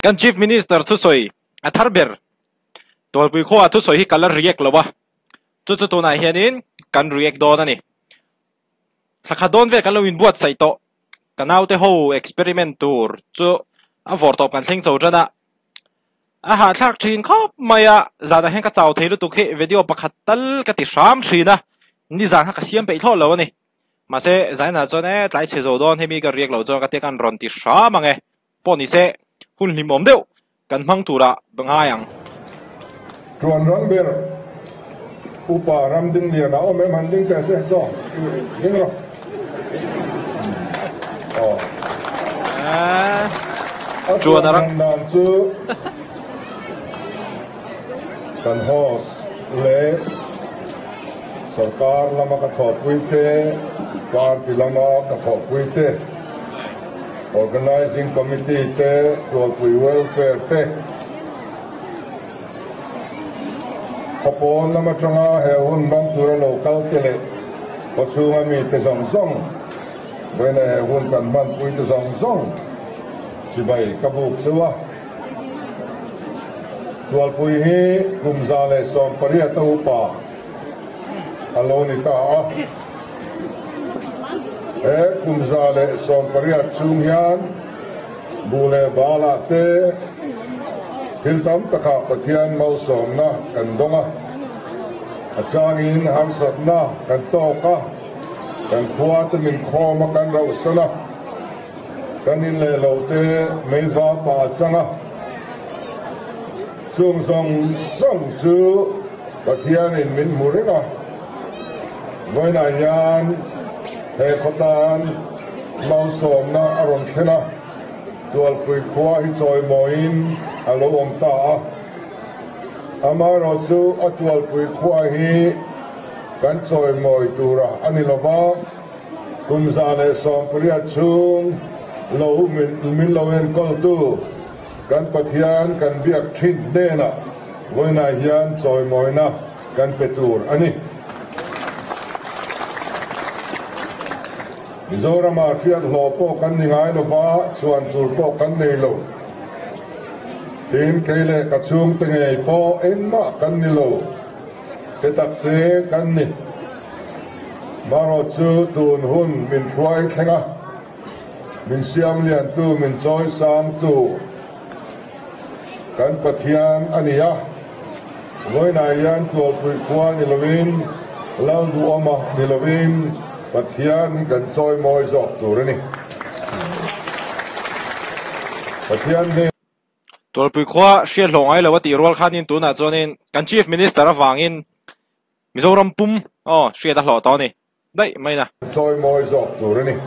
กัน Chief Minister ทุสอยอัธารเบอร์ตัวปุยข้อทุสอยที่กันละเรียกแล้ววะจุดตัวนายเฮียนินกันเรียกโดนนี่สักโดนเวกันเราวินบวชใส่โตกันเอาแต่หูเอ็กซ์เพริเมนต์ตัวจู่อ่ะวอร์ตอบกันทิ้งโซจนะอาหารทักทีนครับไม่อะจะได้เห็นกับเจ้าเทลุตุกเหวิดีโอประคัตตัลกับติดสามสีนะนี่จะให้กับเสียงไปทอดแล้วนี่มาเซ่ใจน่าจะเนี่ยไล่เชโซดอนให้มีการเรียกเราจะกับเตกันรอนติดสามไงพอนี่เซ่หุ่นลิมอมเดียวกันมังตัวละบังหายังจวนรังเบอร์อุปารำดึงเดียนะโอ้แม่มันดึงแต่เส้นสองยิงหรอจวนรังนานซูกันฮอสเล่สังกัดลำกระทบวิเตการพิลามากระทบวิเต organizing committee เตตัวคุย welfare เตขบวนลำมาจังอาเหหุ่นบางตัวโลกาเตเลก็ชูมามีแต่สองเว้นหุ่นกันบ้านคุยแต่สองสิบใบกระบุกเสียวตัวปุยฮีกุมซาเลสองปริยัตอุปาอโลนิตากุมซาเลสองปริยัตซุงยันบูเลบาลาเตฮิลตัมตะขาปะเทียนมาสอมนะกันดงอาจารย์อินฮัมสัตนะกันโตกะกันขวาตมินคอมากันเราสนะกันอินเลเราเตไม่ฟ้าป่าจังช่วงส่งชื่อปะเทียนอินมินมุริกะไว้นายานเฮคตานมาสอมนะอารมณ์เทนะตัวปุยขวาฮิจอยมอินอาลมตาอามาเราจูอัตวัลปุยขวาฮีกันจอยมอยตูระอันนี้ละบ้าคุณซาเลสองปริยัชุงเรามินเราเองก็ตูกันปะเทียนกันเบียกทิ้งเดนะไว้นายานจอยมอยนะกันเปตูรอันนี้มิโซรามาเทียนหล่อโปกันยังไงละบ้าชวนตูรโปกันในโลทีมเคเลกระชุมตั้งไงพอเอ็นมากันนี่โลเตตักเตกันนี่มารอจูตูนหุ่นมินฟลอยแข่งมินเสียมเลียนตูมินจอยสามตูกันปะเทียนอันนี้ยะไว้นายยันตัวปุยควานิลวินเล่าดูอมานิลวินปะเทียนกันจอยมอยจอกตูรนี่ปะเทียนนี่ตัวปุยขวาเชียร์ลงไอ้เลยว่าตีรัวข้านินตัวน่ะจนนินกัน Chief Minister วางอินมิโซรัมปุ่มอ๋อเชียร์ตลอดตอนนี้ได้ไหมนะจอยมอยจอกตัวนี่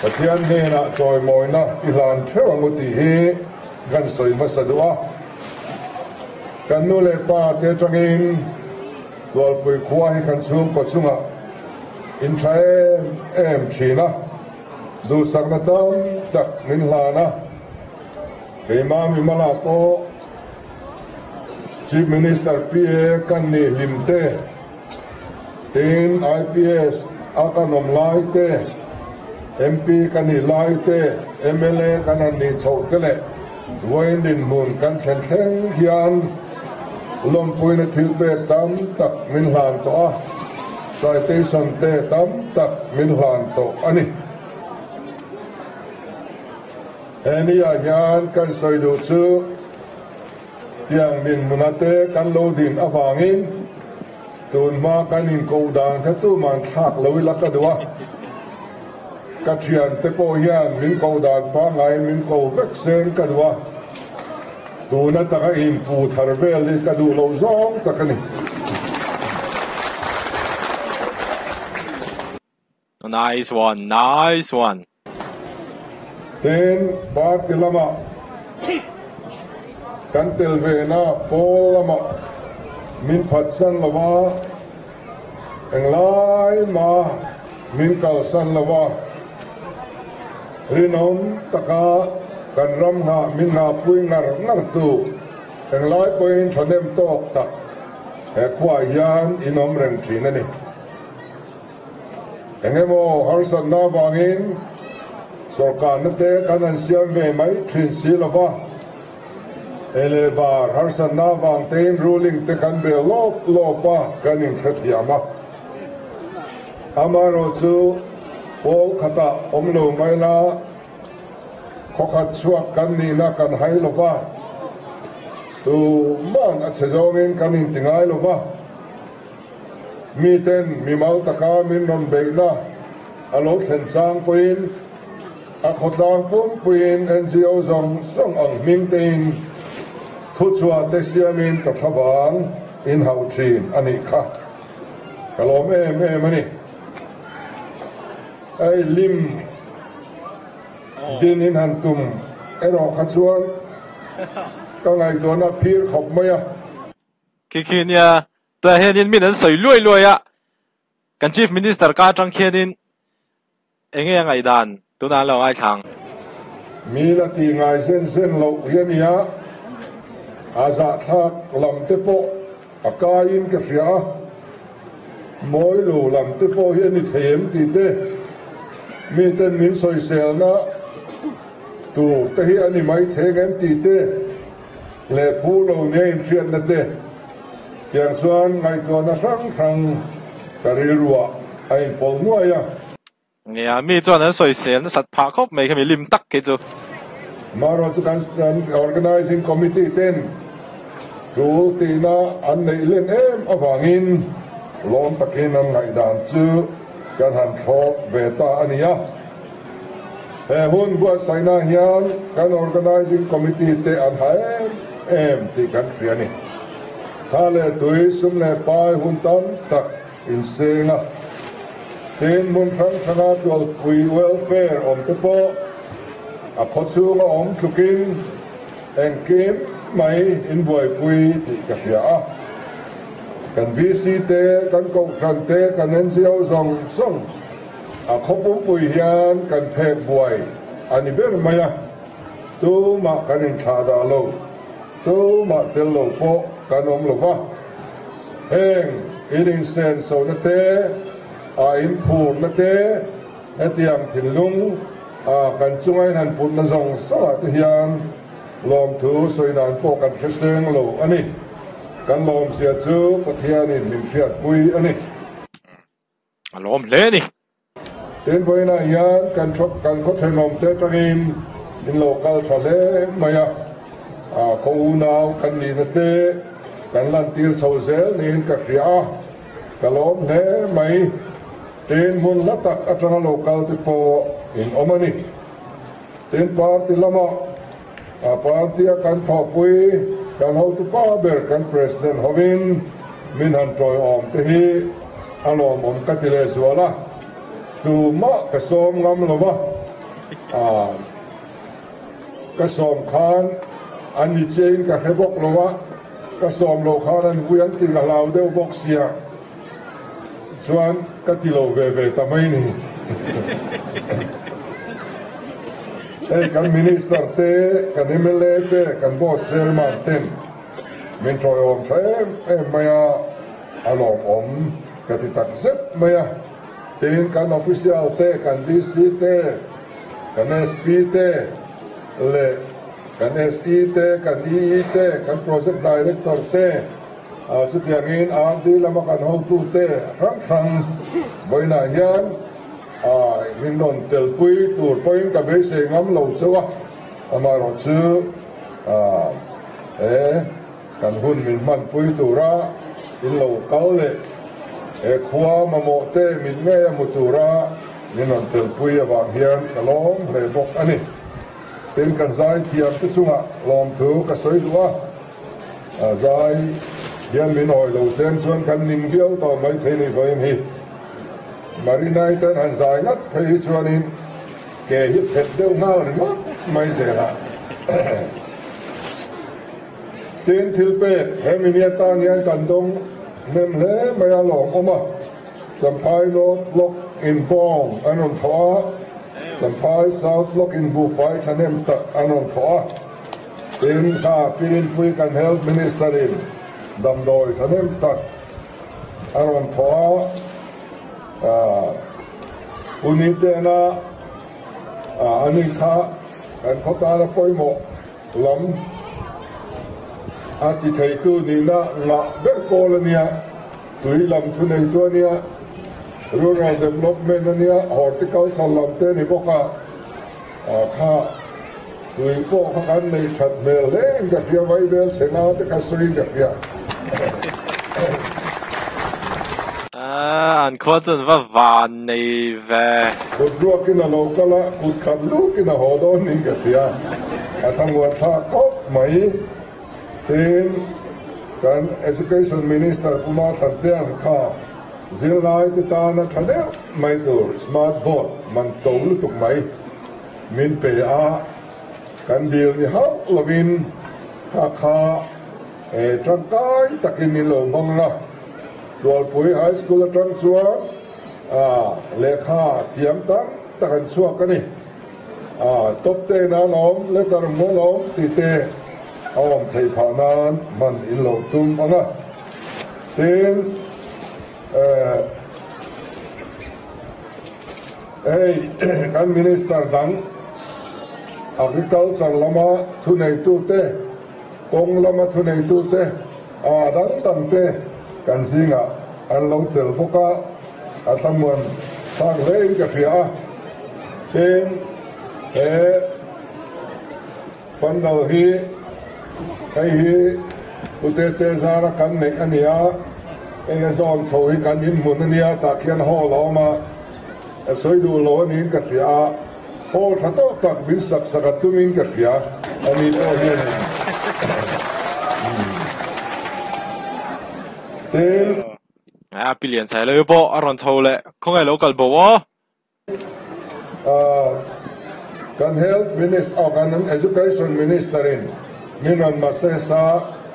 ปะเทียนนี่นะจอยมอยนะอิหลานเทวมุติฮีกันสวยมาสะดวกกันนู่นเลยป้าเตจังอินตัวปุยขวาให้กันซุ่มปัจจุบันอินใช้ชีนะดูสักนาทีตักมินลานะเฮมามิมาลาโต Chief Minister PA กันนี่ลิมเตทีน IPS อากันนมไลเต MP กันนี่ไลเต MLA กันนี่โชว์เตเลวันดินมุนกันแข่งแข่งยันลมปุยในทิลเตตั้มตักมินลานโตไซเตชันเตตั้มตักมินลานโตอันนี้เอ็นี่ยานกันใส่ดูชื่อyang din munate kan lo din avangin tun ma kanin ko dan thatu man thak loi lakadwa kathian te po hian min ko dan pa ngai min ko vek sen kadwa tuna taka in pu tharvel li kadu lo zong takani nice one ten part lamaกันเตลเวน่าโพลมามินพัดสันละวะเอ็งไลมามินกัลสันละวะรินอมตะกากันรำหามินนาปุยงัรตูเอ็งไลปุยชนเดมโตกตักแหกว่ายานอินอมเร่งชีนั่นนี่เอ็งเอโมฮาร์สันนาบางิน सरकार ने ते कनसिया में मई ट्रिंसिलवा एलेबार हर सन्ना वांगतेन रूलिंग ते कन बे लोपा कनिंग खतियामा हमारो चु पोल खता ओमलो मैला खोखत सुक कन्नी ना कन हाई लोपा tu man at sezongin kanin tingay lo ba miten mimal taka min non begna alo thensang puin akhotlang pum puin NGO zong ang mingting thutsuwa tesiamin kathabang in hauchin ani kha kalom mani ay lim din in hantum ero khatsuanก็ไงตัวน่ะพีร์ขบไหมอ่ะคิดเนี่ยแต่เห็นมีนั้นสวยรวยอ่ะกัน Chief Minister การจังเขียนเองยังไงด่านตัวนั้นเราไอ้ช่างมีนาทีไงเส้นเราเฮียนี่ฮะอาซาทักลำเตโปอากายินกระเสียมอยลูลำเตโปเฮียนี่เถียมตีเตมีแต่มินสวยเซลนะตัวแต่เฮียนี่ไม่เทงเอ็มตีเตเลพูโลเนี่ยอินเฟียนนั่นเด้ยังส่วนไงตัวน่ะครั้งกะริรัวไอ้ปอลมัวยังเนี่ยมีส่วนนั้นสวยเสียนสัตว์ผาครบไม่เคยมีลิมตักกี่จูมารอจุกันorganizing committee เต้นจูตีน่ะอันในเล่นอวังอินล้อมตะเกียนไงด่านจูกันหันทอเบต้าอันนี้อ่ะหุ่นบัวไซน่าเฮียนกัน organizing committee เตอันไทยที่กันเสียนี่ถ้าเลตุยสุมเลปายหุ่นตันตักอินเซงะเต็นมุนครั้งชนะตัวคุย welfare อมเตโปอพอสูงอมทุกินเอ็งเกมไม่อินบวยคุยที่กับยากันวีซีเตกันกงชันเตกันเอ็นซีโอส่งขบปุยยานกันเทบวยอันนี้เป็นไหมอ่ะตัวมากันอินชาดาโลตัวมาเตลโลโปกันอมโลวะเองอินเซนโซนเตอินพูนเตเอติยมถินลุงกันจุงไอ้นันพูนนั่งส่งสวัสดียานลมถูสวยนานโปกันเชงโลอันนี้กันลมเสียจูปะเทียนินมินเฟียดปุยอันนี้ลมเล่นี่เต็นไปนะยานกันชกกันเขาเทนมเตตรินอินโลกาลทะเลมาอ่ะเขาหนาวกันนี่นะเตกันลันตีร์โซเซลนี่กับยากันลมเล่ไม่เต็นมุนลัตักอัตราโลกาลที่พออินอมานี่เต็นปาร์ติลามาปาร์ติกันพอปุยกันเขาตุป้าเบิร์กันประธานฮาวินมินฮันทรอยอมที่อารมณ์อมกัติเลสวาละตูมะกระสมงามลวะกระสมขานอันนี้เจนกับเฮบกลวะกระสมโลคานันเวียนติลาลาวเดวบกเสียส่วนกติโลเวเวทำไมนี่กันมินิสเตอร์เตกันเอเมเลเตกันบอร์ดเชอร์มันเต็นมินทรอยอมใช้ไม่อารมณ์อมกติตักเซ็ตไม่เต็นกันออฟฟิเชียลเตกันดีซีเตกันเอสพีเตเลกันเอสอีเตกันอีเตกันโปรเจกต์ดีเรคเตอร์เตสุดอย่างนี้ดีแล้วมากันห้องตู้เตครั้งบ่อยหน่ายานมินนนเตลปุยตูดปุยกับเบสเองงั้มเหล่าเสือมารอซื้อกันหุ่นมินมันปุยตูระอินเหล่าเกาเลยขวามาโมเตมินแม่มุตูระมินนนเตลปุยบางเฮียนกะล้อมเลยบอกอันนี้เป็นกันใจเทียมที่สุงะลอมถือกระสวยตัวใจเฮียนมินหอยเหล่าเซนส่วนกันนิ่งเดียวต่อไม่เทนี่ก็ยังฮีมารีนายเต้นหันสายนัดให้ชวนนี้แกยึดเผ็ดเดี่ยวเงาหนึ่งมั้งไม่เสียละเต้นทิลเป็ดเฮมิเนียตาเนียนกันตรงเนมเล่ไม่อาหลงออกมาสัมภายโนดล็อกอินปองอันนนทว่าสัมภายซาวล็อกอินบูไฟทันเนมตะอันนนทว่าเต้นข้าพิรินคุยกันเฮลท์มินิสเตอรินดำโดยทันเนมตะอันนนทว่าอุนิเตนะ อันนี้ข้ากันเขาตาละปอยหมกล้ำอาทิตย์ไทยตัวนี้นะงะเบรโกลเนี่ยตุยล้ำทุนในตัวเนี่ยrural developmentเนี่ยhorticultureล้ำเต้นี่พวกข้าตุยพวกกันในชัดเมลเล่นกับเพียไว้เบลเสนาจะกระซิบกับเพียอันโคตรว่าวานในเวกุดรัวกินโลกละกุดขับลูกกินหอดอนนี่กับเพียทำวันท่าก็ไม่เป็นการ education minister กุมาตัดเตียงข้าสิ่งไรที่ตานะทันเดียวไม่ตัว smart board มันโตลุตุกไหมมินเปียกันเดียวนี่ฮะลวินข้าทำกายตะกินนี่ลงบังละตัวปุ๋ยไฮสคูลทำชัวเลขาเทียมตั้งตะกันชัวกันนี่ตบเตะน้าน้องและตะรมน้องตีเตะอ้อมไทยผ่านนั้นมันอินโลตุ้มอันนั้นเต็มการมินิสเตอร์ดังagriculture lama thunei tu te kong lama thunei tu te dang tam te kan singa an lo tel boka athamuan sang lein ka phia ten pandal hi kai hi ute te zara kan ne ania zon thoi kan in mun ania ta khian ho lo ma soi du lo ni ka phiaโอ้ถ้าต้องตักบินสักสักตุ้มิงกับยาอันนี้โอ้เนี่ยเต็มเปลี่ยนใส่เลยบ่อรอนโชเลยคงไงโลกัลบ่การ health minister การ education minister มินันมาเสษา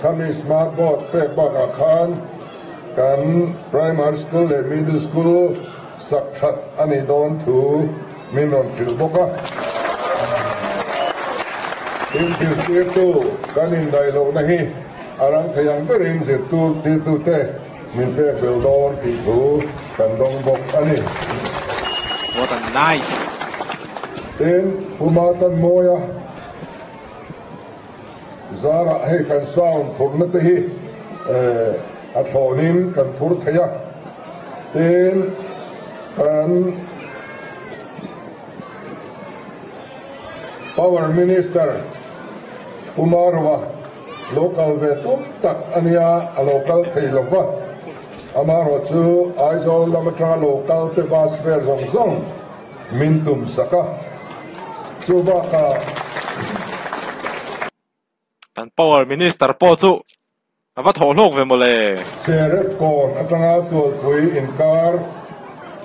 ทำ smart board เพื่อบังอาคารการ primary school และ middle school สักชัดอันนี้โดนถูมินอนฟิลบอกว่าอินฟิลเสียตัวการอินได้ลงนะฮีอารังพยังเป็นอินเสียตัวที่ตัวเตมินเปเบลดอนที่ตัวกันดงบอกอันนี้ What a nice เต็มผู้มาตันโมยะซาระให้กันสาวผลนั่นที่อัฐานินกันทุรทยะเต็มกัน Power Minister Umarwa local vetum tak ania local theilowa amaro chu aizol lamatra local te basfer zongzong mintum saka chuba ka an Power Minister po chu ava tholok ve mole seret kon atanga tul pui inkar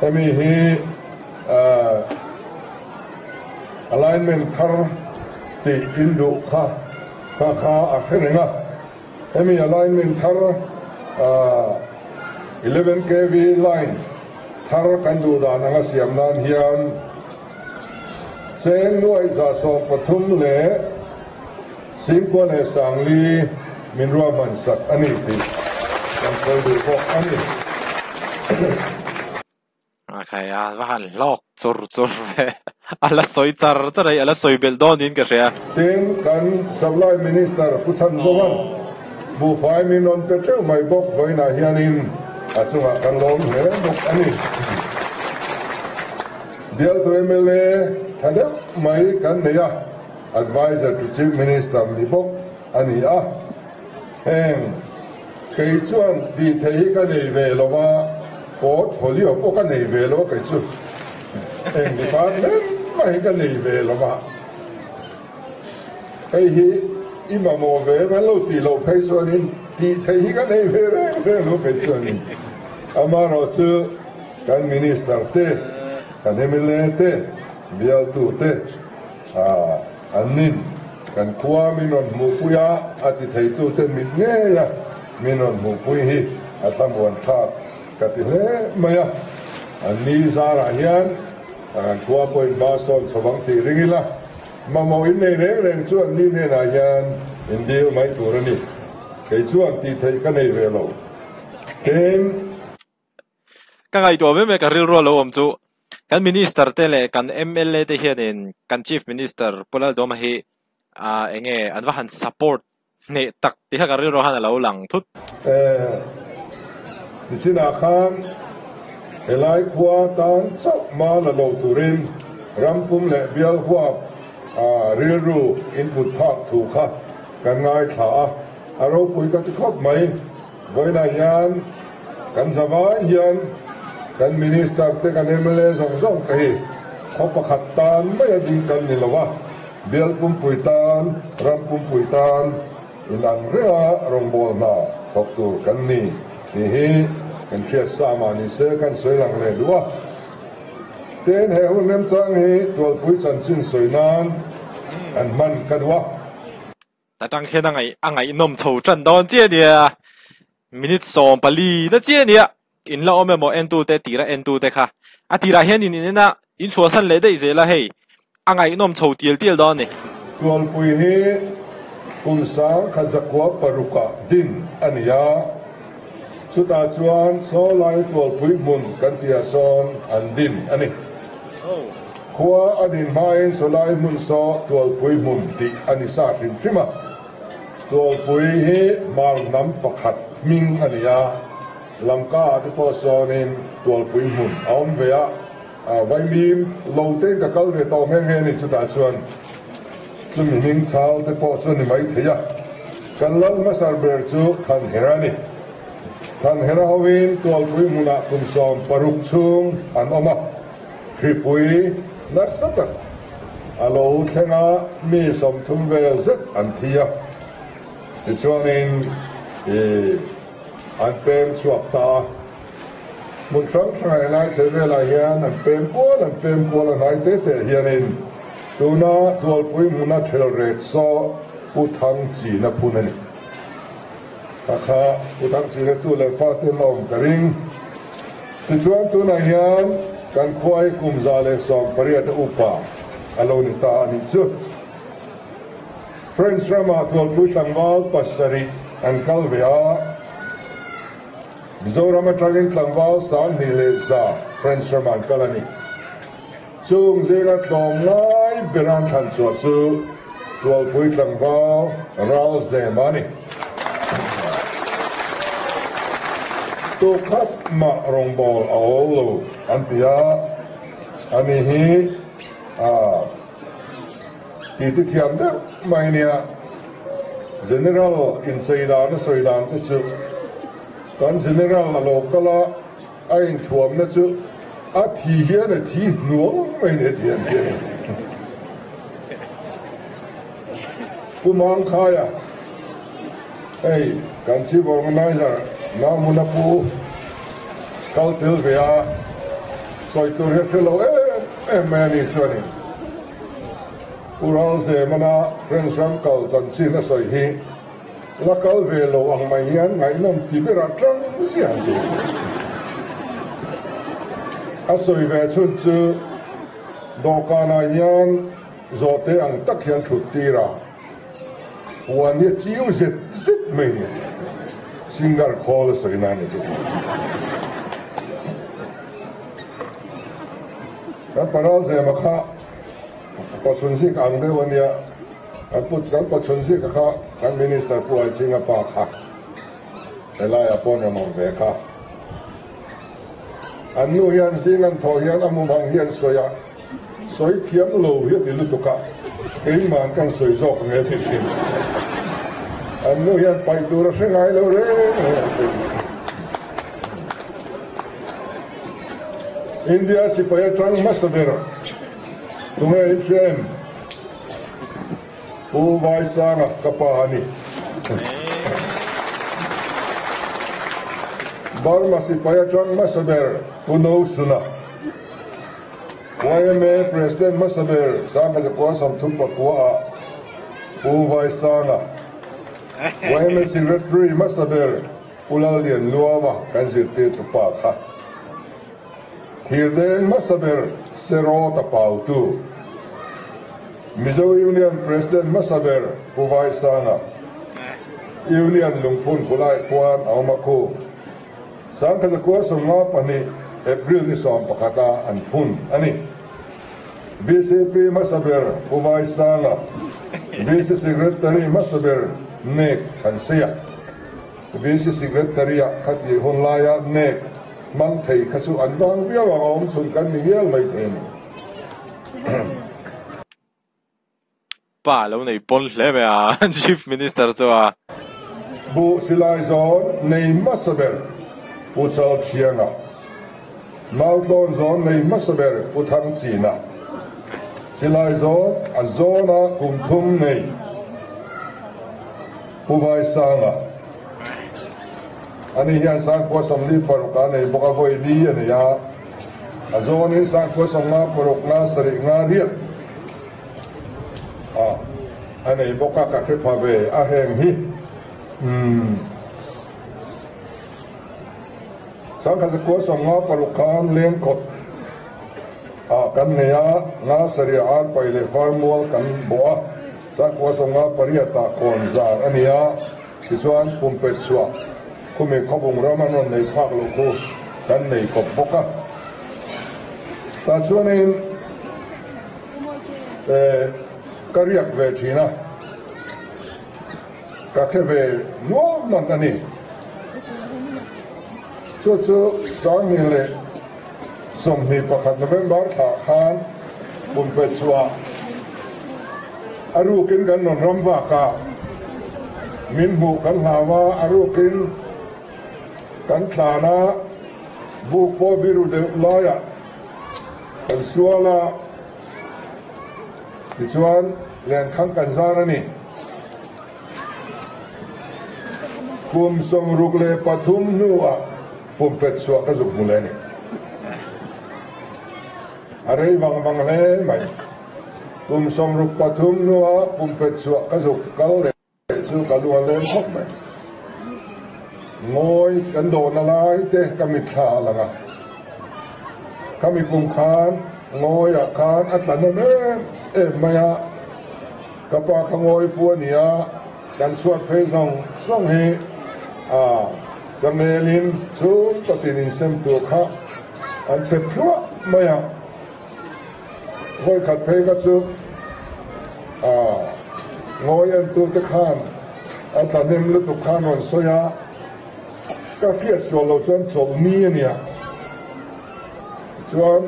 emi hi alignment thar ti indu kha akhirina emi alignment thar 11 kV line thar kan du da na siam nan hian chen nuai za so pathum le singko le sangli minruwa man sak ani ti kan koi du ko ani Okay, vähän lok zur alla soi char charai alla soi beldon in ka ria tin kan supply minister puchan zowan bu fai min on te treu mai bok boina hianin achunga kan lom he bok ani dial to mla thada mai kan neya advisor to chief minister ni bok ani heng kei chuan di thei ka nei ve lowa portfolio ko ka nei ve lo kai chu department mai ka nei ve lo ba ai hi ima mo ve ma lo ti lo kai so ni ti thei ka nei ve lo kai chu ni amaro chu kan minister te kan emile te bial tu te anin kan kwa minon mu puya ati thei tu te min nge ya minon mu pui hi atam wan kha katile maya ani zara hian kwa point bason sawang ti ringila mamo in nei reng chuan ni ne na hian indio mai turani kei chuan ti thei ka nei ve lo ten ka ngai to me ka ril ro lo om chu kan minister te le kan MLA te hianin kan chief minister pulal dom hi enge anwa han support ne tak ti ha ka ro han lo lang thut china khan elai khwa tan chak ma la lo turin rampum le bial hwa real ru input phak thu kha kan ngai tha aro pui ka khop mai voina yan kan zawa yan kan minister te kan MLA zong kai khop pakhat tan mai ding kan ni lawa bial pum pui tan rampum pui tan ilang rea rong bol na khop tu kan ni hi kan khiat sa ma ni se kan soi lang le duwa ten he hun nem chang hi tol pui chan chin soi nan an man kadwa ta tang khen angai nom chho chan don che dia minute som pali na che nia in la ome mo en tu te tira en tu te kha a tira hian in na in chua san le dei ze la hei angai nom chho tiel don ni tol pui hi kum sang khazakwa paruka din ania suta chuan so lai tol pui mun kan tia son an din ani khwa adin mai so lai mun so tol pui mun ti ani sa tin prima tol pui hi mar nam pakhat ming ania lamka te po sonin tol pui mun aum vea vai mim lo te ka kal re to heng he ni suta chuan chumi ming chal te po chuni mai theya kan lang masar ber chu khan herani kan hera hawin tol pui muna kum som paruk chung an oma khipui na sata alo thenga mi som thum vel zet an thia ti chuanin an pem chuak ta mun sang sangai lai se vela hian an pem ko la nai te hianin tuna tol pui muna thel ret so uthang chi na punani kha utang chi tu le pa te lom karing ti chuan tu na hian kan khoi kum za le som pariat upa aloni ta ani chu friends rama tol pui tlangwal pasari an kalvea zorama tragin tlangwal san ni le za friends rama kalani chung zera tlom lai beran than chu tol pui tlangwal ral zemani tu khát mà rong bol alo antia ani hi ti thiam da mai nia general in saidan te chu kan general alo kala ai thuam na chu a thi hian na thi nuang mai ne thiam kumang khaya ei kan chi organizer na munapu kalpil vea soi tur he fellow mani chani ural se mana rensam kal chanchi na soi hi la kal ve lo ang mai hian ngai nom ti bera trang sia a soi ve chun chu dokana hian zote ang tak hian thut tira wan ye chiu zit mai singar call so inani ka paral se makha pachun si ang de wania atut kan pachun si ka kan minister pu ai chinga pa kha elai apon mo ve kha anu yan singan tho yan amu bang yan soya soi thiam lo hi ti lu tu ka ei man kan soi zok nge ti tin anu yan pai tu ra sengai lo re India si paya trang masaber tunga ifem u vai sanga kapahani Burma si paya trang masaber puno suna YMA President masaber sanga sa kuwa samtumpa kuwa u vai sanga YMA Secretary masaber ulal dian luama kanzirte tupa kha Hirden masaber sero tapau tu Mizo Union President masaber puvai sana Union lungpun kulai puan au mako Sangka kuwa sunga pani April ni som pakata an pun ani BCP masaber Ubay Sala BC Secretary masaber nek kansiya BC Secretary khati honlaya nek mang thei khasu anwang biawa om sun kan miguel mai em pa lo nei pon hle me a chief minister cho a bu silai zon nei masaber uchal chianga Malton zone nei masaber uthang china silai zone a zona kumthum nei Ubay Sala ani hian sang ko somli paruka nei boka voi li ani ya a zone in sang ko somna paruk na sari nga riat ani boka ka ke phave a heng hi sang ka ko somna parukan lem kot kan neya nga sari al paile farmol kan boa sang ko somna pariata kon zar ani ya kiswan pumpet swa kumi khobung ramanon nei phak lo ko kan nei ko boka ta chuanin kariak ve thina ka khebe no man ani chu sang ni le som ni pakhat November tha khan pumpet swa aru kin kan non ramwa ka min bu kan hawa aru kin kan thana bu po biru de laya kan suala dichuan len khang kan zara ni kum som rukle pathum nuwa pumpet suwa ka zuk mule ni arei bang le mai kum som ruk pathum nuwa pumpet suwa ka zuk kal le chu kalua len khok mai ngoi kan do na lai te kami thla langa kami pum khan ngoi a khan atlan no maya kapa khangoi pu ania kan suat phei song he jamelin chu patin in sem tu kha an se phua maya ngoi khat phei ka chu ngoi an tu te khan atlanem lu tu khan on soya ka fiat solo chuan chol ni ania chuan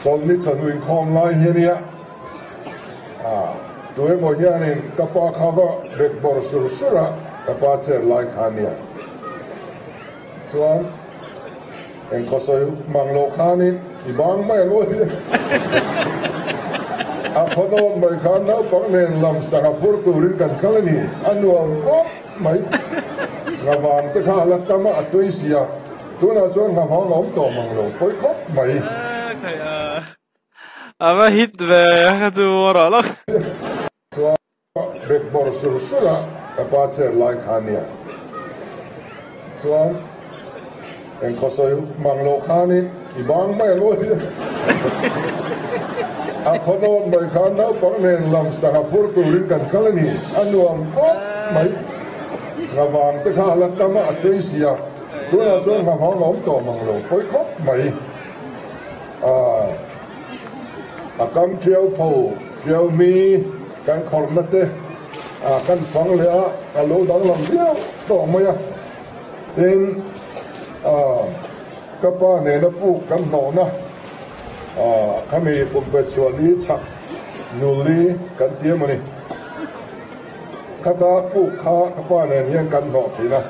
chol ni chanuin khom lai ania tuwe mo hianin kapa khawa bek bor sura kapa cher lai khania chuan en khosoi manglo khanin ibang mai lo a khodo mai khan na pangnen lam sangapur turin kan khalani anual ko mai ngawan te kha la tama atui sia tuna chuan nga hong om to manglo poi khop mai ama hit ve ka tu ora lo bek bor sura kapa cher lai khania chuan en khosoi manglo khanin ibang mai lo a khodo mai khan na pangnen lam sangapur turin kan khalani anuam ko mai ngawan te kha la tama atui sia tuna chuan nga hong om to manglo poi khop mai a kam thiau pho thiau mi kan khor na te kan phang le a lo dang lam thiau to mai tin kapa ne na pu kan no na kami pumpet chuali chak nuli kan tiamani kata pu kha kapa ne hian kan no thina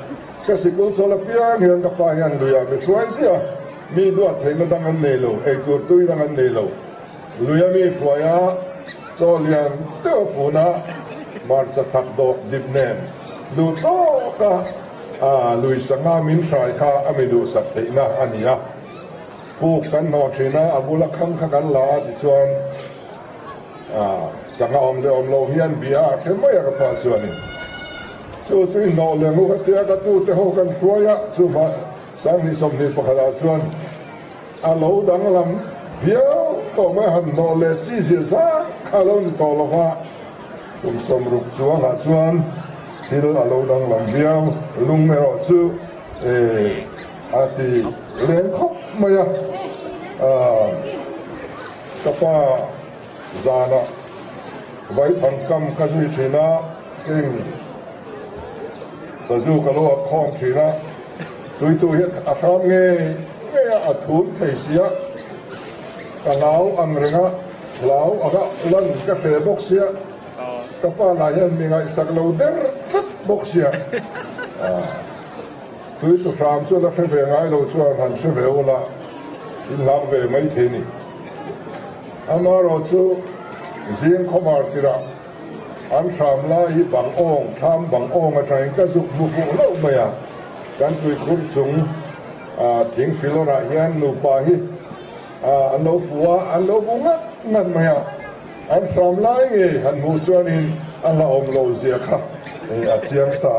ka sikul sola pian hian kapa hian luya be chuan sia mi duat theina dang an nei lo e tur tui dang an nei lo luya mi fuaya cholian te funa mar cha thak do dipnen du to ka lui sanga min thrai kha amidu sak theina ania pu kan no thina abula khang kha kan la ti chuan sanga om le om lo hian bia ke mai ka pa chuani chu no le ngo ka te ka tu te ho kan fuaya chu ma sang ni som ni pakhala chuan a lo dang lam bia to mai han no le chi si sa kha lo ni to lo ha som ruk chuan ha chuan thil a lo dang lam bia lung me ro chu ati เลี้ยงครบไหมอ่ะกับป้าจานะไว้พันกำกันวิธีนะเก่งสะจูกันว่าคล้องทีนะตัวเฮ็ดอาทำเงี้ยอาทุนเทียกันเหลาอังเริงะเหลาอ่ะลั่นกาแฟบกเสียกับป้าลายันมีไงสักเหลาเดอร์ฟัดบกเสียตัวฟาร์มช่วยนักเรียนไงเราช่วยหันช่วยเวลาอินหลังเวไม่ทีนี่อันนั้นเราช่วยเสียงขมาร์ติระอันทำลายบังองทำบังองอะไรก็สุกบุกเล่าไปอ่ะการตุยคุ้มจุงทิ้งฟิโลนาเฮียนนูปาฮิอันโนฟัวอันโนบุงะนั่นไหมอ่ะอันทำลายเองอันมูสวานินอันละอมโลเซียค่ะอาเจียงตา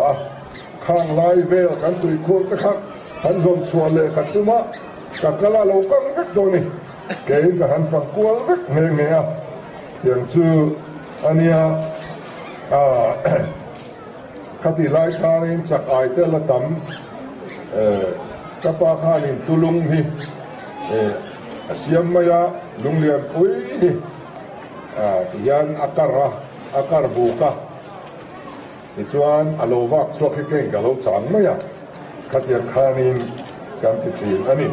ข้างไล่เวลกันตุยคุ้มนะครับอันสมส่วนเลยขัดตุมะกับกะลาโลกังกักตัวนี้เกี่ยกับหันฝักกัวกักเงี้ยเงี้ยอย่างชื่ออันเนี้ยคติไล่คานินจากไอเตลตัมกับปาคานินตุลุงฮีเสียมมายาลุงเลียนปุยยันอาการบุกะอิจวนอโลวักสวกเก่งกับโลจังมายาคติคานินกันติจีอันนี้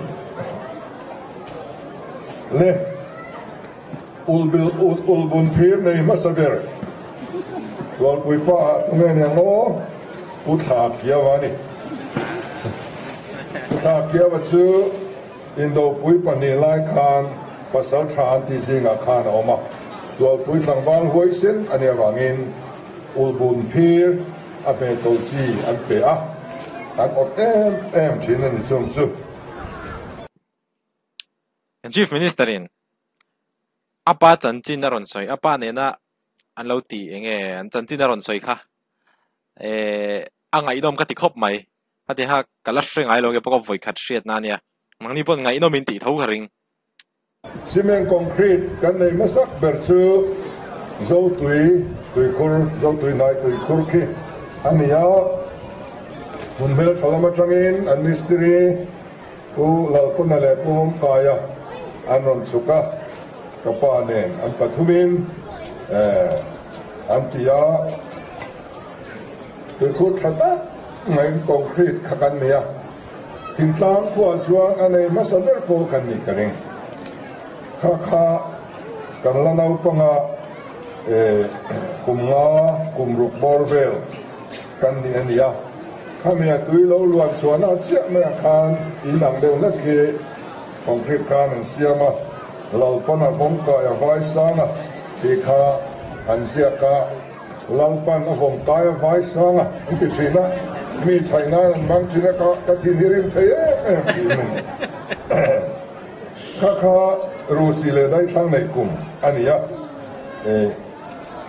เล่อุลบุนพีร์ในมัสเดอร์วันปุยฟ้าตรงนี้เนี่ยโง่อุทาเกียวานี่อุทาเกียวว่าชื่ออินโดปุยปนิลายคานภาษาชาติที่จริงอาคารออกมาตัวปุยสังวานหวยเส้นอันนี้ว่างินอุลบุนพีร์อเมโตจีอันเปะอันอดเอ็มชินันจงจุChief Ministerin apa chanchin na ron soi apa ne na an lo ti enge an chanchin na ron soi kha angai dom ka ti khop mai ati ha kala shreng ai lo ge pok voi khat hriat na nia mangni pon ngai no min ti tho kharing cement concrete kan nei masak ber chu zo tui nai tui khur ki ania mun bel thalama tangin an mistri u lal pun le pum kaya anon suka kapanen an pathumin an tia tui khur thata ngai concrete khakan nia tin tlang khuan chuan anei masaber ko kan ni karing kha kan lanau panga kum ruk borvel kan ni ania khamia tui lo luan chuana chia me khan inang deu na ke concrete kan an siama lal pana bom ka ya vai sanga ti kha an sia ka lal pan a bom ta ya vai sanga ti thina mi chaina mang thina ka thi hirim thei kha rusi le dai thang nei kum ania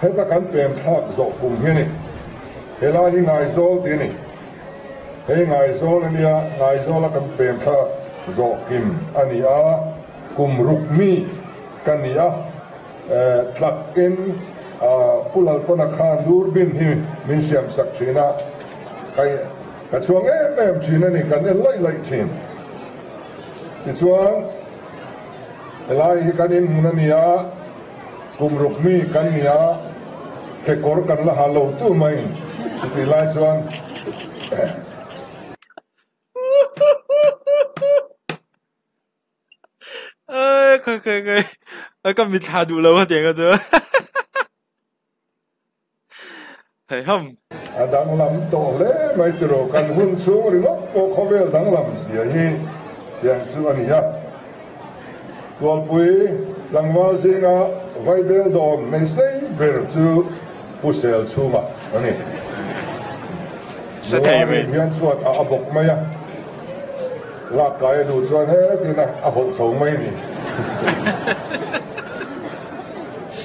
heta kan pem thak zo kum hi ni hela hi ngai zol ti ni hei ngai zol ania ngai zol kan pem thak zo kim ania kum rukmi kania tlak in pulal pona khan durbin hi min siam sak thina kai ka chuang em thina ni kan lai thin ti chuan lai hi kanin munania kum rukmi kania ke kor kan la halo tu mai ti lai chuan cái con mít thà đủ lâu hết tiền cơ thấy không đang làm tổ lễ mấy chỗ cần hun xuống rồi nó có khó về đang làm gì hi yang chú anh nhá tuần cuối đang vào gì ngã vay bèo đòn mấy xây bèo chú bút sel chú mà anh ấy thầy vậy hiện chuột bọc mấy à lạc cái đủ chuột hết thì này bọc sống mấy nè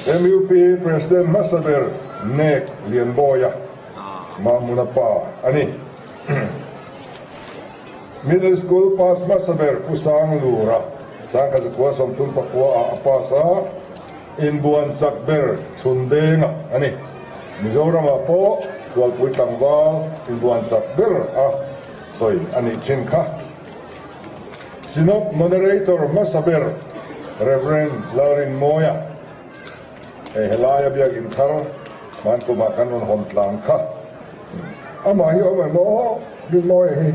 MUP President Masaber Nek Lienboya Mamunapa ani Middle School Pass Masaber Kusang Lura Sangka Zukwa Somtun Pakwa Apasa Inbuan Zakber Sundenga ani Mizoram Apo Tual Puitangwa Inbuan Zakber Soy ani Chinka Sinop moderator Masaber Reverend Lauren Moya helaya biag inthar man ko makan on hontlang kha ama hi om mo bi mo hi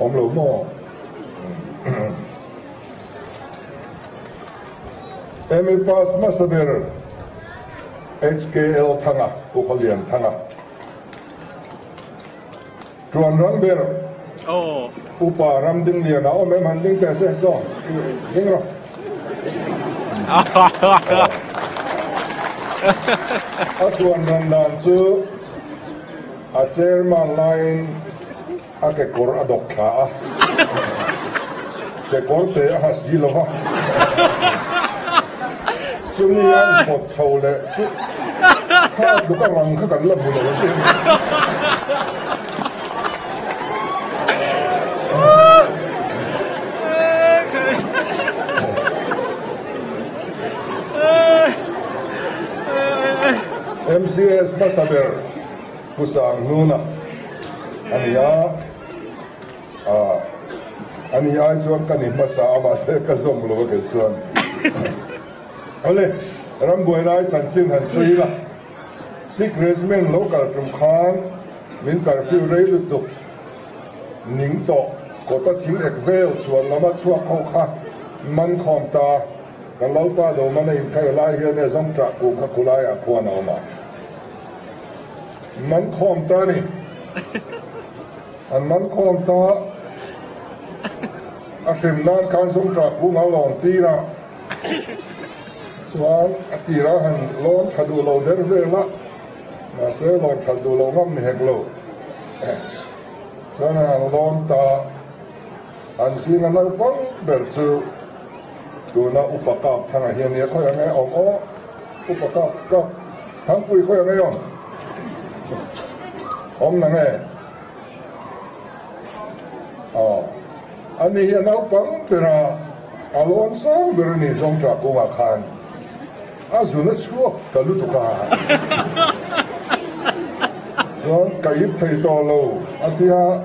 om lo mo Emil Pass Masaber HKL thanga Pukhalian thanga Chuan Rangber Upa Ramding Lian Ao Mem Handing Tese So Ding Ro Chuan Randan Chu A chairman line Ake Kor Adok Kha Ke Kor Te Hasilova Sunian Pot Chole Kha Duka Rang Kha Kan Labu Lo MCS Masaber Pusang Nuna Ania Chuan Kanin Masa Amase Kazom Lo Chuan Ole Rambuenai Chanchin Han Suila Secretman Local From Khan Min Curfew Reilutu Ningto Kota Ting Ekvel Chuan Lama Chua Kokha Man Khomta Kan Laupa Do Mana In Kai Lai Here Ne Zong Tra Ku Kakulaya Kuan Oma Man Khomta Ni An Man Khomta Asim Nan Kan Zong Tra Ku Ngau Long Tira Chuan Atira Han Lon Thadu Lo Der Vela Ma Se Lon Thadu Lo Ngam Hek Lo Chuan Han Lon Ta An Singa Nau Pang Berchu Tuna Upakap Thanga Hian Ye Khoy Ngai Om O Upakap Kap Thang Pui Khoy Ngai Om Om Na Ngai Ani Hian Nau Pang Pera Alon Sang Berni Zong Tra Kuma Khan Azuna Chuak Kalutuka Chuan Kayip Thai To Lo Atia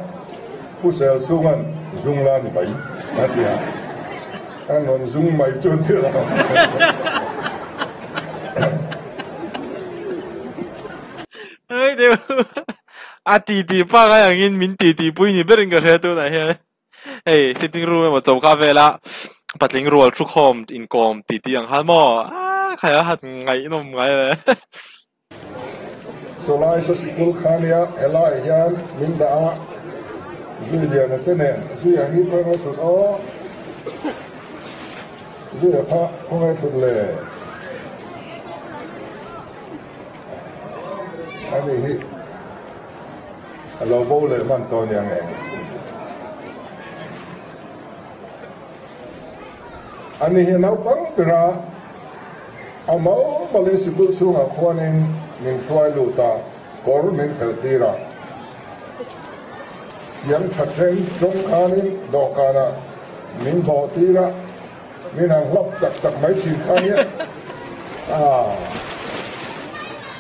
Pusel Sungan Zunglan Bai Atia Anh còn dùng máy chôn thế nào? Ơi đều, tì ba cái hàng in min tì bui ni bering cái thế này ha. Hey, sitting room mà chầu cà phê la, bắt linh roll truk home income tì ang hal mo, kaya hat ngay nom ngay. Solai sa sikul khania ela yan min da Julian na tene, Julian hi pa na sut o. Julian pa kung ay sut le. Ani hi alo bo le man to niang e. Ani hi nau pang pira amao bali sikul sunga khwanin min swai luta kor min kheltira yang thateng trong khanin dokana min botira min ang lop tak mai chin khania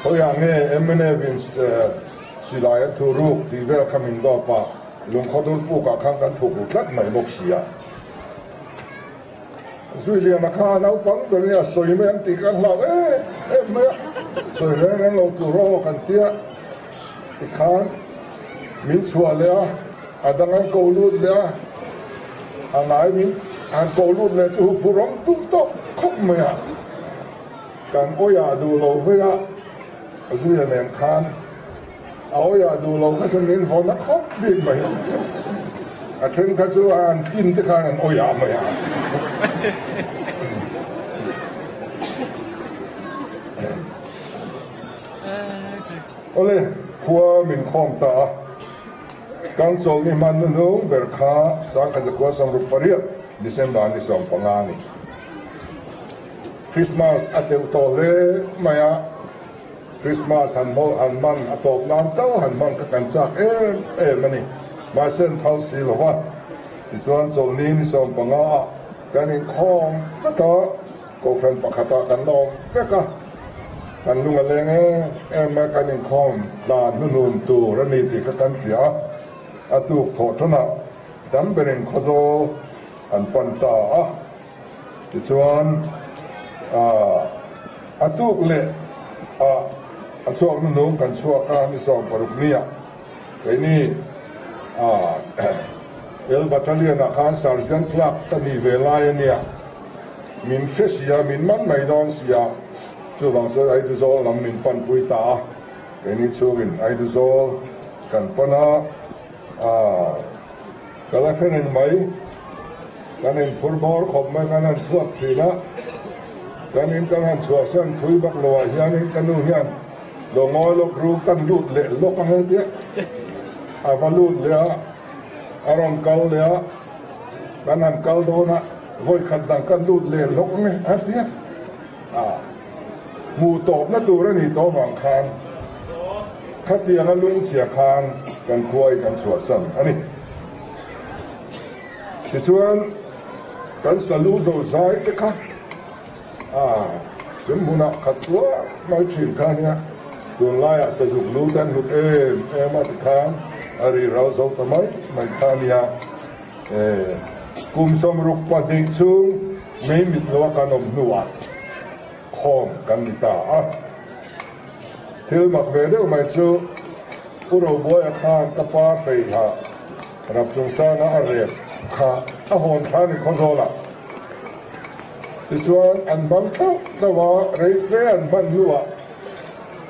hoya nge emne vin silaya thuru ti welcoming do pa lung khodul pu ka khang kan thuk tlat mai bok sia Zulia na kha nau pang do nia soi me an ti kan lau me soi le nang lo tu ro kan tia ti khan min chua le adang an ko lut le angai min an ko lut le chu purong tu to khop me kan oya du lo ve ya Zulia nem khan oya du lo ka chen min ho na khop din mai a chen ka su an kin te khan an oya me ya Ole khua min khom ta kang chol ni man nu ber kha sa kha kwa sam ru pariat December ni som pangani Christmas atel to le maya Christmas han mo an man atop nan tau han man ka kan sa mani ma sen thau si lo wa ti chuan chol ni som panga kanin khom ta ko khan pakhata kan nom ka kan lunga lenge ma kanin khom dan nun tu rani ti ka kan ria atu photona dam berin khozo อันปันตาที่ชวนตุกเละอันช่วงนุ่งกันช่วงการที่สองปรุกเนี่ยไอ้นี่บัตเตอร์นักการสารจันทร์ตันนี้เวลาเนี่ยมินเฟสยามินมันไม่ดอนเสียช่วงบางส่วนไอ้ดูโซลำมินปันปุยตาไอ้นี่ช่วงไอ้ดูโซกันปนะก็แล้วแค่นั้นไหมกันเองฟุตบอลขบไม่กันนั้นสวดทีนะกันเองกันนั้นสวดเส้นทุยบักลอยยันเองกันนู่นยันดงอยลกรู้กันลุดเละลกอะไรเดียวันลุดเลยอารมณ์เก่าเลยกันนั้นเก่าโดนะโวยขัดดังกันลุดเละลกไงอะไรเดียหมู่ตบนั่นตัวนั่นนี่ตัวบางคานข้าเตียนั้นลุงเสียคานกันควยกันสวดซ้ำอันนี้ที่ชวนกันสรุปโซ่ใจเลยค่ะสมบูรณ์ขัดตัวไม่ถึงขั้นนี้ตัวไล่สรุปรู้แต่รู้มาติดค้างอะไรเราจะทำไมไม่ขั้นนี้กุมสมรุปปฏิชุงไม่มีตัวกันอมนวดคอมกันนิตาที่มักเวเดอร์ไม่ชูอุโรบอยข้างตะปาไปหารับจงสร้างอะไรข้าอาหอนข้าในคอนโทรล่ะที่ส่วนอันบังคับแต่ว่าเรื่องเรื่องบรรลุ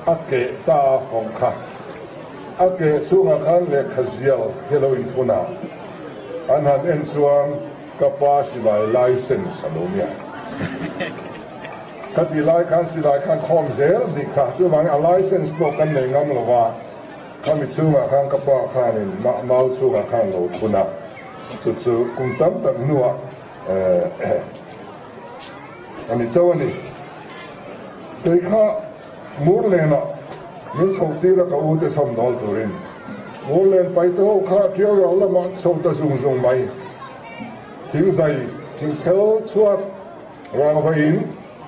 อาเกตาของข้าอาเกสุงข้าเล็กขยี้เฮโลอินทุนาอันนั้นเอ็นส่วนกับภาษีใบไลเซนส์โนเมียคดีไลคันสิไลคันคอมเซลดิค่ะคือว่าไลเซนส์ตัวกันในงามละว่าข้ามีสุงข้ากับภาข้านี่มาสุงข้าโลทุนาสุดๆกุมตั้มตั้งนัวอันนี้เจ้านี่แต่ข้ามูลเลยนะยิ่งสงตีแล้วก็อุตส่าห์ดอลตัวเองมูลเลยไปโต้ข้าเที่ยวเราละมันส่งตะซุงไปทิ้งใจทิ้งเท้าชวดรางไปอิน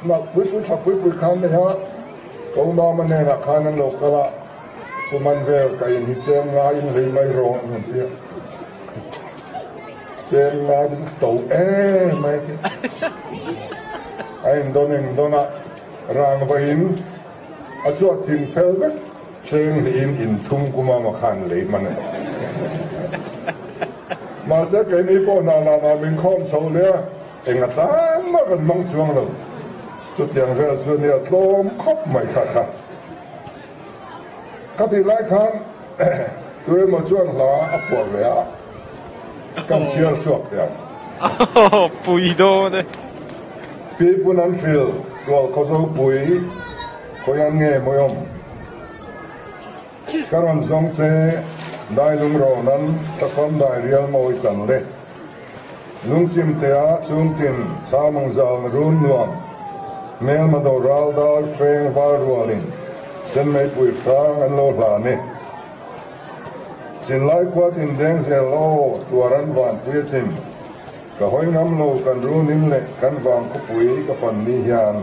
นักวิปุถักวิปุขันเลยฮะเขามามันเนี่ยนะข้านั้นโลกละกูมันเวลกันหิเชียงงายเลยไม่ร้องเหมือนเดียวเซนมาดิโตไม่ที่ไอ้โดนะรางไปอินอาชวดทิ้งเท้าก็เชิงอินทุ่งกูมาขันเลยมันมาเสกนี่พอนาเป็นข้อมโซเลียเองก็ตามมากันมังช่วงเราสุดอย่างเรื่องส่วนเนี่ยโตมคบไม่ขาดข้าที่ไล่ครั้งตัวมาช่วงหลาอัปวดเลยกำเชียร์ช่วงเดียวปุยโดเลยฟีปุ่นนั้นฟิลตัวเขาจะปุยเขายังเงี้ยมยมการวันสงเสได้ลุงเรานั้นตะคำได้เรียลมาวิจันเลยลุงจิมเตียซุ่มตินสามังจาลรุ่นนวมเมลมาดูรัลดาร์เฟรงวารัวลินเส้นไม่ปุยฟรางอันโลลานี่จินไล่กว่าตินเดงเซลโลตัวรันวันปุยจิมก็ห้อยน้ำโลกันรู้นิ่มเล็กกันวางคุปุยกับปันนิยาน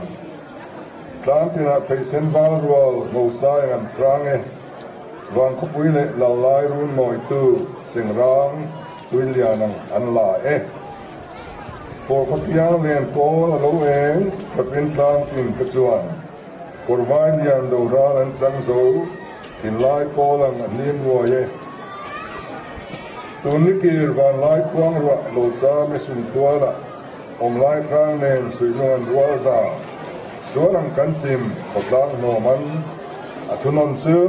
ตามที่นัดไปเส้นวารัวมูซายกันครั้งวางคุปุยเล็กละลายรุ่นมอยตู้เสียงร้องตุยเลียนังอันลาพอพัทยาเลียนโกเราเองจะเป็นตามทิ้งกระจวนกอร์วายเลียนดูร้านจังโซ่ทิ้งลายโกลังเลียนวัวตัวนี้กีรวันลายกวางรัวโลจ้าไม่สุนตัวละลายครั้งเนนสุยนวลรัวจ้าส่วนกันจิมกดดังโนมันทุนนซื้อ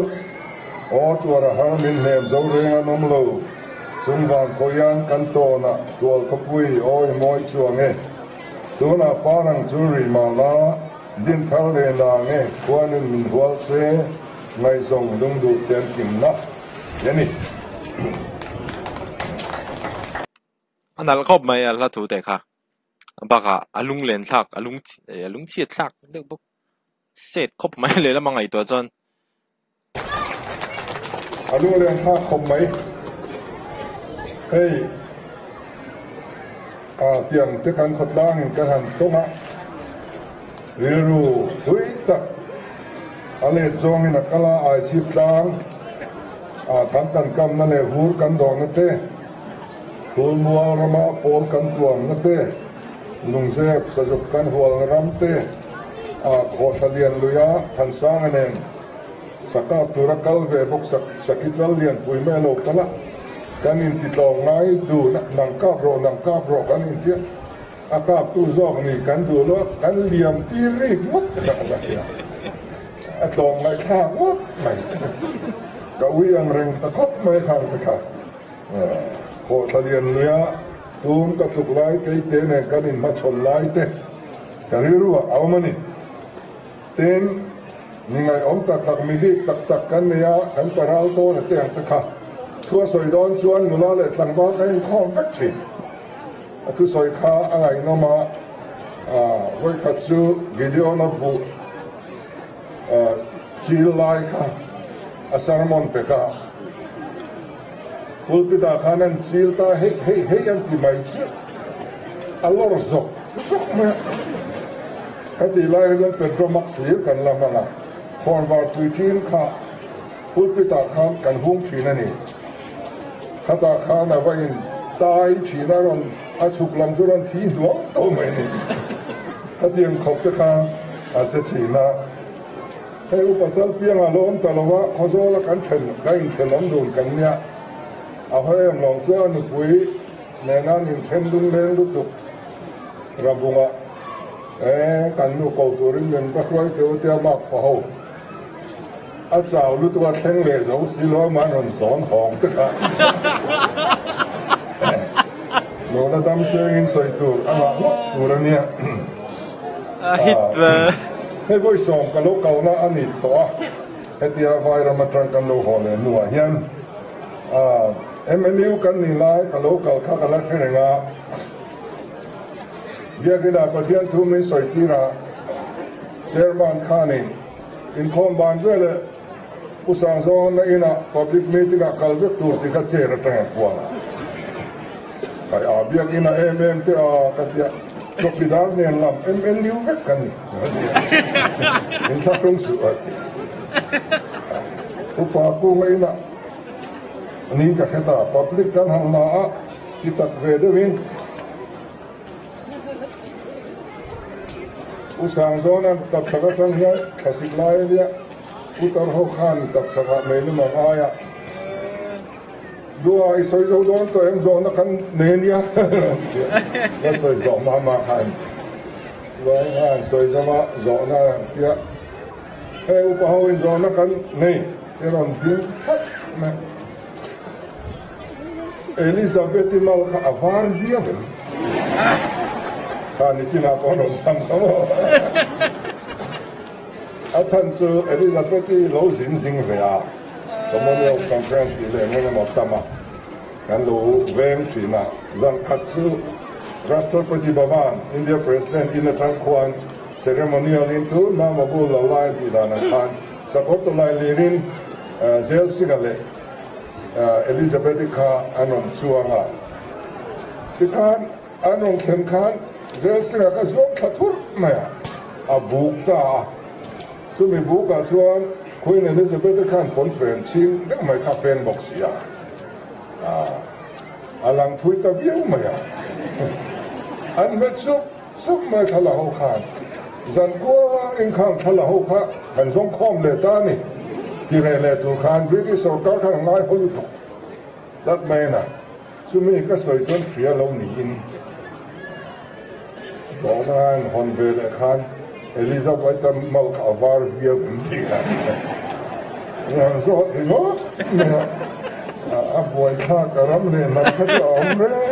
ตัวระหังมินเนมเจ้าเรื่องนมโลสุงวันโคยังกันโตนะตัวขบุยโอ้ยมอยชัวเงตัวน่ะปานังจุริมาลาดินทะเลนาเงควานินมินหัวเสไม่ส่งดุงดูเต็มกิมนะยันนี่อันนั้นก็ไม่อะละถูกแต่ค่ะบักอะลุงเล่นทักลุงเชียดทักเรื่องพวกเศษคบไม่เลยแล้วมังไงตัวจนลุงเล่นทักคบไหมเฮ้ยเตรียมที่การขดล่างกันหันตรงอ่ะเรียรู้ทุยตักอะไรทรงนี่นักล่าอาชีพต่างทำกันกำนั่นเลยหูกันดองนั่นเต้ ทุนมัวรมาโอนกันตัวนั่นเต้ลุงเซฟสจุกกันหัวรำเต้ขอเสลียนลุยาทันสร้างเองสักตุรกัลเวพกสักกิจเลียนปุยแม่โลกละกันอินติดลองไงดูนังกาบโรกันอินเดียอากาศตู้ซอกนี่กันดูแล้วกันเลียมตีรีบวัดอะไรลองไงข้างวัดไม่ก็วิ่งเร่งตะคบไม่ข้างไปข้างขอเสลียนลุยาตูนก็สุกไล่เกยเตนกันอินมาชนไล่เตกันรู้ว่าเอามันนี่เต้นนี่ไงอมตะขักมีที่ตักกันเนี่ยขันปะเราโตเนี่ยเตียงตะขักทั่วสอยดอนชวนหนูล้อเลยหลังบ้านให้ข้องกัดฉิทุสอยข้าอะไรน้องมาไว้ขัดซูกิเลอนบุจีลไลค่ะอาสารมอนเปก้าคุลปิดาขานันจีลตาเฮ้ยันที่ไม่เชื่ออัลลอฮ์ซกมาคดีไล่เรื่องเป็นตัวมักสีกันละมันละคนว่าตุยจีนค่ะพูดไปตาข้ามกันหุ้งชีนั่นนี่ข้าตาข้ามนะว่าอินตายชีนั่นรอนอาชุกลำจุรันที่ดวงโตไม่นี่คดียังขบตะข้ามอาจจะชีนะให้อุปสรรคเพียงอารมณ์แต่ละว่าเขาโซ่ละกันเฉลกันเฉลิมดูกันเนี่ยเอาให้ลองเสื้อหนุ่มปุ๋ยแม่นั้นยังเช่นดุนเลี้ยงดุตุระบุว่ากันลูกเก่าตัวริมเงินก็ช่วยเตียวมากพออาจารย์รู้ตัวแข็งเลยเราสิล้อมันหนสอนของตึกอ่ะโน่นดำเสียงใส่ตัวอะไรตัวเนี่ยฮิตเลยให้ผู้ชมกันลูกเก่านะอันนี้ตัวให้ที่เราไปเรามาตรังกันลูกหัวเลยหนัวเฮียนนิ้วกันนี่ไล่กันลูกเก่าข้ากันแล้วแค่ไหนงะเบียกินอาประเทศทุ่มในสอยที่ระเชอร์บานข้านี่อินคอมบานด้วยเลยผู้สังสอนในอินะ public meeting กัลเวตูที่เขาเจอระแทงกว่าไอ้เบียกินที่กันที่จบพิดารเนี่ยลำนิ้วเวกันอินสักครั้งสุดอุปกูไงนะนี่ก็แค่ตา public กันหันมาที่ตัดเวดวินอุสังโซนันตัดสักครั้งเดียวขัสิบลายเดียอุตรหขันตัดสักเมลุมาอายะดูไอ้สอยโจนตัวเอ็มโจนนักเนียแล้วสอยโจมาขันว่าสอยจะมาโจนะเดียเออุปหาวินโจนักนี่เอรอนพิมนะเอลิซาเบธมาลคาอาวาร์เดียเป็นข้านี่จีน่าพอนนสังสมอาจารย์ซูเอลิซาเบธีโลสินสิงเวียสมมติว่าคอนเฟรนซ์ที่เล่นมันหมดตามากันโลเวงจีน่าจังคัตซูรัฐปฏิบัติการอินเดียประธานาธิบดีทางควันเซเรโมนีอันนี้ตัวน้ำมาบุลลายที่ด้านนั้นสักวันลายลีรินเซลซิกันเลยเอลิซาเบธีข้าอันนั้นชัวร์มาที่ข้าอันนั้นเข็มขันเจ้าสิ่งก็ส่วนขัดทุนไม่อะบุกตาส่วนบุกก็ส่วนคุยในเรื่องจะเป็นการคอนเฟรนซิ่งเรื่องไม่คาเฟ่นบอกเสียหลังทุยตะเบี้ยวไม่อะอันเม็ดซุปไม่ทะเลาะกันจันกัวอิงข้างทะเลาะกันกันส่งข้อมเลต้านี่ที่เรเลตุกันวิธีสกัดข้างในเขาอยู่ดัดไม่นะส่วนนี้ก็สวยจนเสียเราหนีบอกงานฮอนเวลคันเอลิซาเบธมาลคาวาร์เบียบุตรีงานสดเนาะเนี่ยบวยข้ากระรำเนี่ยนักขัดอมเลย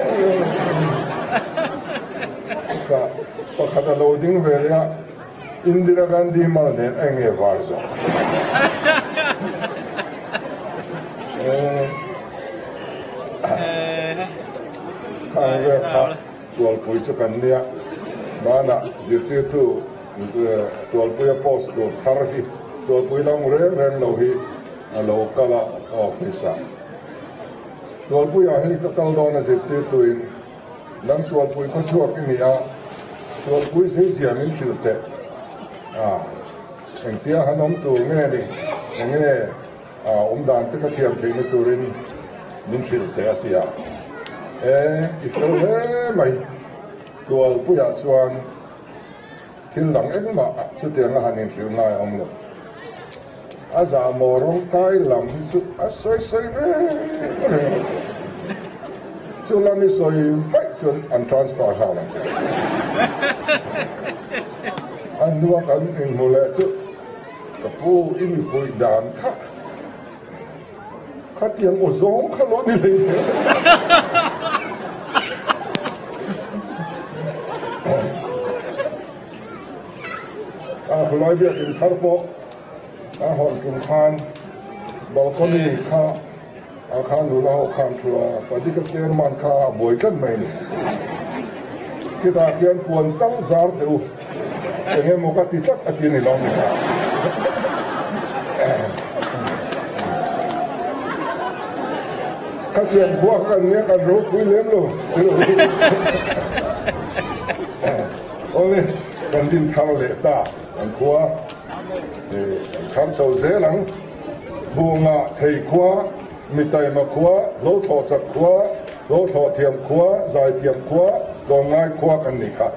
ก็พอขัดโหลดิ้งเวลาอินดิรากันดีมาเนี่ยเองวาร์ซ่าเรื่องข้าตัวปุยจะกันเนี่ยบ้านจิตติตัวตัวปุยโพสตัวทาร์ฮีตัวปุยลงเรื่องโลหิโลกาลออฟฟิศตัวปุยให้ก็ต้องโดนจิตติตัวอินนั่งตัวปุยก็ช่วยกันเนี่ยตัวปุยเสียมินชิลเตเองเตี้ยขนมตัวเงี้ยดิเงี้ยด่านที่ก็เทียมถึงตัวรินมินชิลเตเตี้ย ito mai tual puya chuan thil lang engma chu tiang hanin thil ngai omlo aza morong kai lam chu asoi soi chu lami soi bai chuan an transfer ha lang an nuwa kan in mole chu ka pu in pui dan kha khát tiếng của gió khát lót đi lên nói việc in khát bộ hòn trùng khan bảo con đi kha khan đủ lao khan chùa và đi cái tiền man kha bồi chân mày này khi ta tiền cuốn tăng giá đều để nghe một cái chắc cái tiền này lo mình các tiền buộcกันเนี่ยกันรู้คุยเลี้ยงลูกโอ้ยกันดินทำเละตาอันขัวทำเสาเสหลังบัวงะไทยขัวมีไตมาขัวโลทอจักขัวโลทอเทียมขัวใจเทียมขัวดองง่ายขัวกันนี่ค่ะ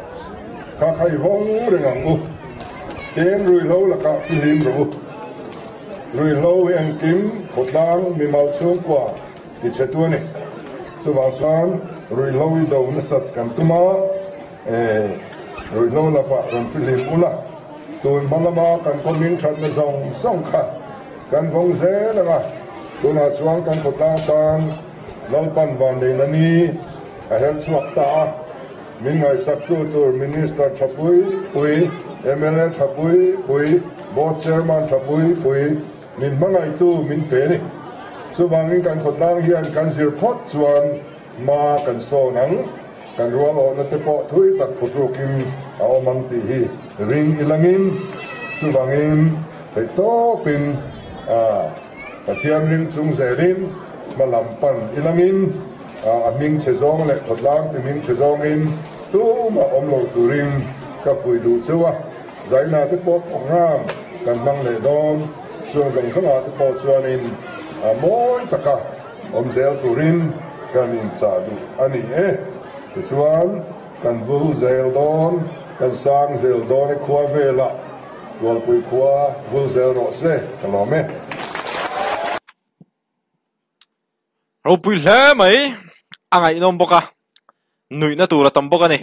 ข้าใครห้องเรื่องงูเจนรุยโลละก็ฟิลิมรุยโลเองกิมขดล้างมีเมาสูงกว่าที่เชตัวนี่สุวรรณสานรุยโลวิโดนสัตกันตุมารุยโลละปะรันฟิลิมอุละตัวมันละมากันคนมิงชันมาส่งค่ะกันฟงเสนะมาตัวนาสวงกันขดล้างสานเราปันวันเดนนี้เห็นสวักตามิงไงสักตัวมินิสเตอร์ชับปุยMLAชับปุยบอร์ดเชอร์แมนชับปุยมินมังไงตู้มินเปนี่สุบางนี้กันคนล่างเฮียนกันสิรพดส่วนมากันโซนังกันรัวโลนัตเปาะทุยตัดปุตรุกิมเอามังตีฮีริงอิลังินสุบางนี้ไปโตเป็นกระเทียมริงซุงเสรินมาลำปันอิลังินมิงเชซองเลยคนล่างที่มิงเชซองอินตู้มาอมโลตุริงกับปุยดูเสวะใจนาที่ปกของงามกันบังเลยดอนส่วนของข้างหน้าที่ปกชวนินมอยตะกะอมเซลตุรินกันอินซาดูอันนี้ชวนกันบูเซลดอนกันสร้างเซลดอนในครัวเวละตัวปุยครัวบูเซลโรเซ่กันหรอไหมเราปุยแล้วไหมอ่างไอ้นมบกะหนุ่ยน่าตัวละตำบกันนี่